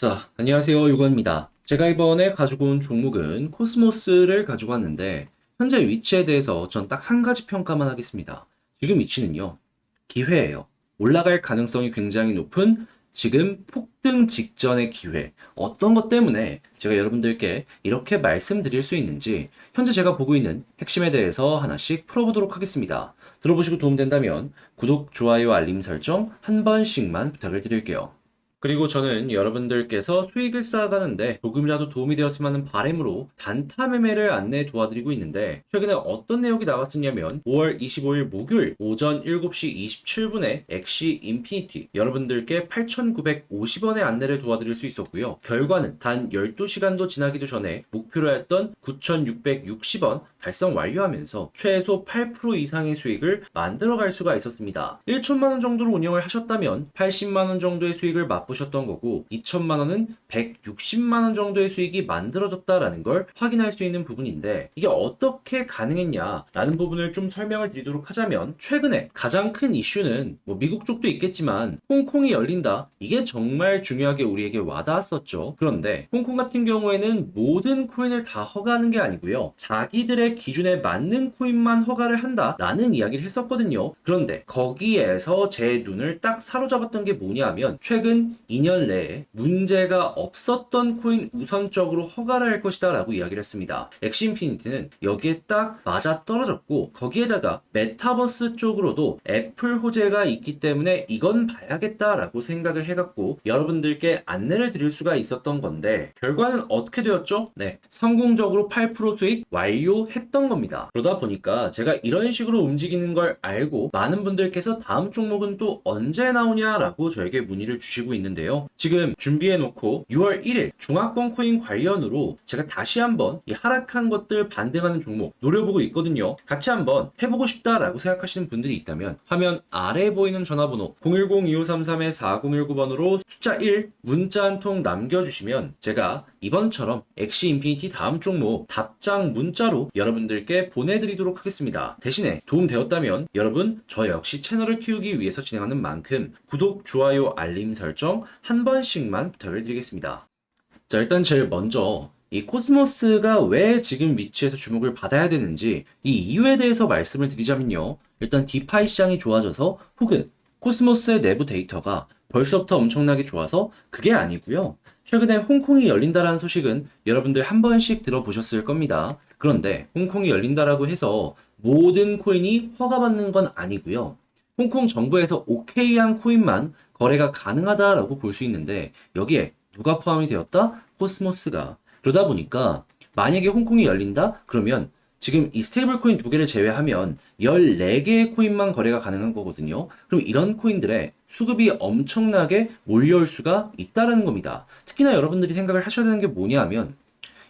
자, 안녕하세요. 유건입니다. 제가 이번에 가지고 온 종목은 코스모스를 가지고 왔는데, 현재 위치에 대해서 전 딱 한 가지 평가만 하겠습니다. 지금 위치는요, 기회예요. 올라갈 가능성이 굉장히 높은 지금 폭등 직전의 기회. 어떤 것 때문에 제가 여러분들께 이렇게 말씀드릴 수 있는지, 현재 제가 보고 있는 핵심에 대해서 하나씩 풀어보도록 하겠습니다. 들어보시고 도움된다면 구독, 좋아요, 알림 설정 한 번씩만 부탁을 드릴게요. 그리고 저는 여러분들께서 수익을 쌓아가는데 조금이라도 도움이 되었으면 하는 바람으로 단타 매매를 안내 도와드리고 있는데, 최근에 어떤 내용이 나왔었냐면 5월 25일 목요일 오전 7시 27분에 엑시 인피니티 여러분들께 8,950원의 안내를 도와드릴 수 있었고요. 결과는 단 12시간도 지나기도 전에 목표로 했던 9,660원 달성 완료하면서 최소 8% 이상의 수익을 만들어갈 수가 있었습니다. 1천만 원 정도로 운영을 하셨다면 80만 원 정도의 수익을 맛보셨던 거고, 2천만 원은 160만 원 정도의 수익이 만들어졌다라는 걸 확인할 수 있는 부분인데, 이게 어떻게 가능했냐라는 부분을 좀 설명을 드리도록 하자면, 최근에 가장 큰 이슈는 뭐 미국 쪽도 있겠지만 홍콩이 열린다, 이게 정말 중요하게 우리에게 와닿았었죠. 그런데 홍콩 같은 경우에는 모든 코인을 다 허가하는 게 아니고요, 자기들의 기준에 맞는 코인만 허가를 한다라는 이야기를 했었거든요. 그런데 거기에서 제 눈을 딱 사로잡았던 게 뭐냐면, 최근 2년 내에 문제가 없었던 코인 우선적으로 허가를 할 것이다 라고 이야기를 했습니다. 엑시인피니티는 여기에 딱 맞아 떨어졌고, 거기에다가 메타버스 쪽으로도 애플 호재가 있기 때문에 이건 봐야겠다라고 생각을 해갖고 여러분들께 안내를 드릴 수가 있었던 건데, 결과는 어떻게 되었죠? 네, 성공적으로 8% 수익 완료했던 겁니다. 그러다 보니까 제가 이런 식으로 움직이는 걸 알고 많은 분들께서 다음 종목은 또 언제 나오냐라고 저에게 문의를 주시고 있는데요. 지금 준비해놓고 6월 1일 중화권 코인 관련으로 제가 다시 한번 이 하락한 것들 반등하는 종목 노려보고 있거든요. 같이 한번 해보고 싶다라고 생각하시는 분들이 있다면 화면 아래에 보이는 전화번호 010-2533-4019번으로 숫자 1 문자 한 통 남겨주시면 제가 이번처럼 엑시 인피니티 다음 종목 답장 문자로 여러분들께 보내드리도록 하겠습니다. 대신에 도움되었다면 여러분, 저 역시 채널을 키우기 위해서 진행하는 만큼 구독, 좋아요, 알림 설정 한 번씩만 부탁을 드리겠습니다. 자, 일단 제일 먼저 이 코스모스가 왜 지금 위치에서 주목을 받아야 되는지 이 이유에 대해서 말씀을 드리자면요, 일단 디파이 시장이 좋아져서 혹은 코스모스의 내부 데이터가 벌써부터 엄청나게 좋아서 그게 아니고요. 최근에 홍콩이 열린다라는 소식은 여러분들 한 번씩 들어보셨을 겁니다. 그런데 홍콩이 열린다라고 해서 모든 코인이 허가받는 건 아니고요. 홍콩 정부에서 오케이한 코인만 거래가 가능하다라고 볼 수 있는데, 여기에 누가 포함이 되었다? 코스모스가. 그러다 보니까 만약에 홍콩이 열린다? 그러면 지금 이 스테이블 코인 두 개를 제외하면 14개의 코인만 거래가 가능한 거거든요. 그럼 이런 코인들의 수급이 엄청나게 몰려올 수가 있다라는 겁니다. 특히나 여러분들이 생각을 하셔야 되는 게 뭐냐면,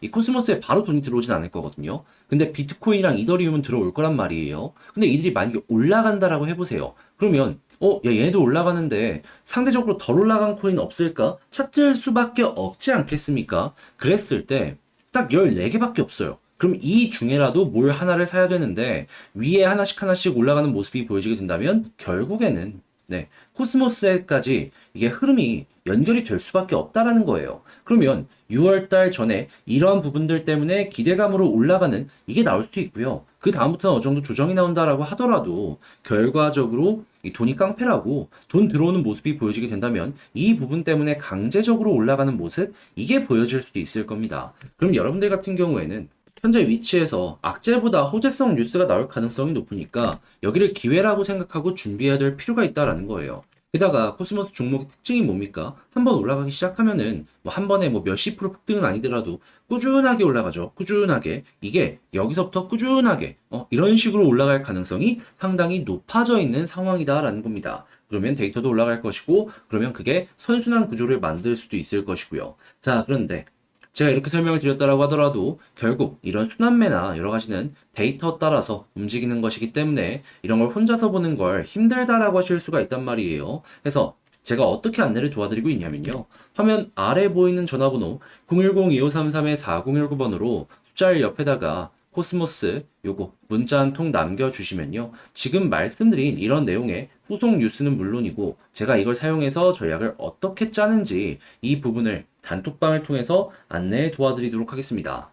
이 코스모스에 바로 돈이 들어오진 않을 거거든요. 근데 비트코인이랑 이더리움은 들어올 거란 말이에요. 근데 이들이 만약에 올라간다라고 해보세요. 그러면 야, 얘네도 올라가는데 상대적으로 덜 올라간 코인 없을까? 찾을 수밖에 없지 않겠습니까? 그랬을 때 딱 14개밖에 없어요. 그럼 이 중에라도 뭘 하나를 사야 되는데, 위에 하나씩 하나씩 올라가는 모습이 보여지게 된다면 결국에는 네, 코스모스에까지 이게 흐름이 연결이 될 수밖에 없다라는 거예요. 그러면 6월 달 전에 이러한 부분들 때문에 기대감으로 올라가는 이게 나올 수도 있고요. 그 다음부터는 어느 정도 조정이 나온다라고 하더라도 결과적으로 이 돈이 깡패라고 돈 들어오는 모습이 보여지게 된다면 이 부분 때문에 강제적으로 올라가는 모습, 이게 보여질 수도 있을 겁니다. 그럼 여러분들 같은 경우에는 현재 위치에서 악재보다 호재성 뉴스가 나올 가능성이 높으니까 여기를 기회라고 생각하고 준비해야 될 필요가 있다라는 거예요. 게다가 코스모스 종목의 특징이 뭡니까? 한번 올라가기 시작하면은 뭐 한 번에 뭐 몇십 프로 폭등은 아니더라도 꾸준하게 올라가죠. 꾸준하게. 이게 여기서부터 꾸준하게 이런 식으로 올라갈 가능성이 상당히 높아져 있는 상황이다라는 겁니다. 그러면 데이터도 올라갈 것이고, 그러면 그게 선순환 구조를 만들 수도 있을 것이고요. 자, 그런데 제가 이렇게 설명을 드렸다라고 하더라도 결국 이런 순환매나 여러 가지는 데이터 따라서 움직이는 것이기 때문에 이런 걸 혼자서 보는 걸 힘들다라고 하실 수가 있단 말이에요. 그래서 제가 어떻게 안내를 도와드리고 있냐면요, 화면 아래 보이는 전화번호 010-2533-4019번으로 숫자를 옆에다가 코스모스 요거 문자 한 통 남겨주시면요, 지금 말씀드린 이런 내용의 후속 뉴스는 물론이고 제가 이걸 사용해서 전략을 어떻게 짜는지 이 부분을 단톡방을 통해서 안내해 도와드리도록 하겠습니다.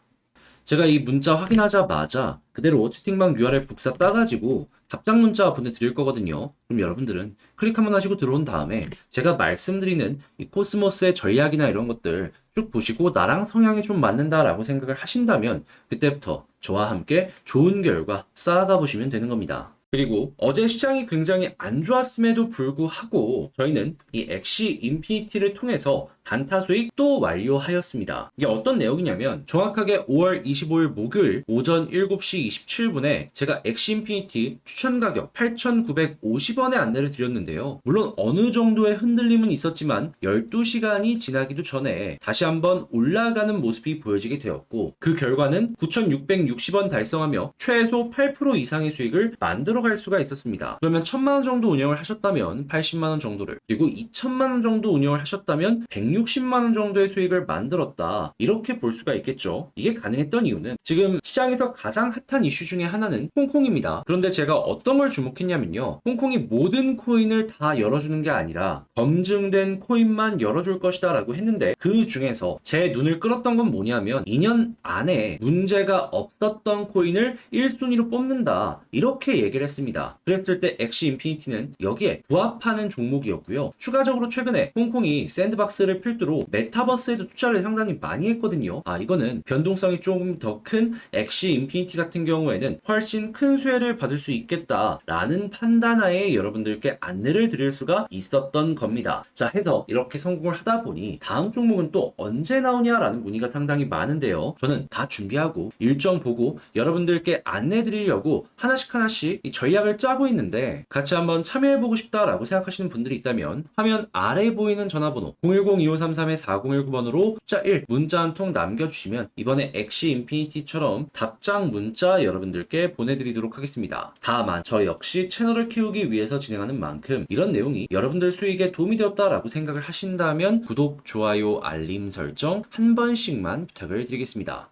제가 이 문자 확인하자마자 그대로 채팅방 URL 복사 따가지고 답장 문자 보내드릴 거거든요. 그럼 여러분들은 클릭 한번 하시고 들어온 다음에 제가 말씀드리는 이 코스모스의 전략이나 이런 것들 쭉 보시고 나랑 성향이 좀 맞는다라고 생각을 하신다면 그때부터 저와 함께 좋은 결과 쌓아가 보시면 되는 겁니다. 그리고 어제 시장이 굉장히 안 좋았음에도 불구하고 저희는 이 엑시 인피니티를 통해서 단타 수익 또 완료하였습니다. 이게 어떤 내용이냐면 정확하게 5월 25일 목요일 오전 7시 27분에 제가 엑시 인피니티 추천 가격 8,950원에 안내를 드렸는데요. 물론 어느 정도의 흔들림은 있었지만 12시간이 지나기도 전에 다시 한번 올라가는 모습이 보여지게 되었고 그 결과는 9,660원 달성하며 최소 8% 이상의 수익을 만들어 갈 수가 있었습니다. 그러면 1,000만원 정도 운영을 하셨다면 80만원 정도를 그리고 2,000만원 정도 운영을 하셨다면 160만원 정도의 수익을 만들었다. 이렇게 볼 수가 있겠죠. 이게 가능했던 이유는 지금 시장에서 가장 핫한 이슈 중에 하나는 홍콩입니다. 그런데 제가 어떤 걸 주목했냐면요. 홍콩이 모든 코인을 다 열어주는 게 아니라 검증된 코인만 열어줄 것이다 라고 했는데 그 중에서 제 눈을 끌었던 건 뭐냐면 2년 안에 문제가 없었던 코인을 1순위로 뽑는다. 이렇게 얘기를 했습니다. 그랬을 때 엑시 인피니티는 여기에 부합하는 종목이었고요. 추가적으로 최근에 홍콩이 샌드박스를 필두로 메타버스에도 투자를 상당히 많이 했거든요. 이거는 변동성이 조금 더 큰 엑시 인피니티 같은 경우에는 훨씬 큰 수혜를 받을 수 있겠다라는 판단하에 여러분들께 안내를 드릴 수가 있었던 겁니다. 자, 해서 이렇게 성공을 하다 보니 다음 종목은 또 언제 나오냐라는 문의가 상당히 많은데요. 저는 다 준비하고 일정 보고 여러분들께 안내 드리려고 하나씩 이 전략을 짜고 있는데 같이 한번 참여해보고 싶다라고 생각하시는 분들이 있다면 화면 아래에 보이는 전화번호 010-2533-4019번으로 숫자 1 문자 한 통 남겨주시면 이번에 엑시 인피니티처럼 답장 문자 여러분들께 보내드리도록 하겠습니다. 다만 저 역시 채널을 키우기 위해서 진행하는 만큼 이런 내용이 여러분들 수익에 도움이 되었다라고 생각을 하신다면 구독, 좋아요, 알림 설정 한 번씩만 부탁을 드리겠습니다.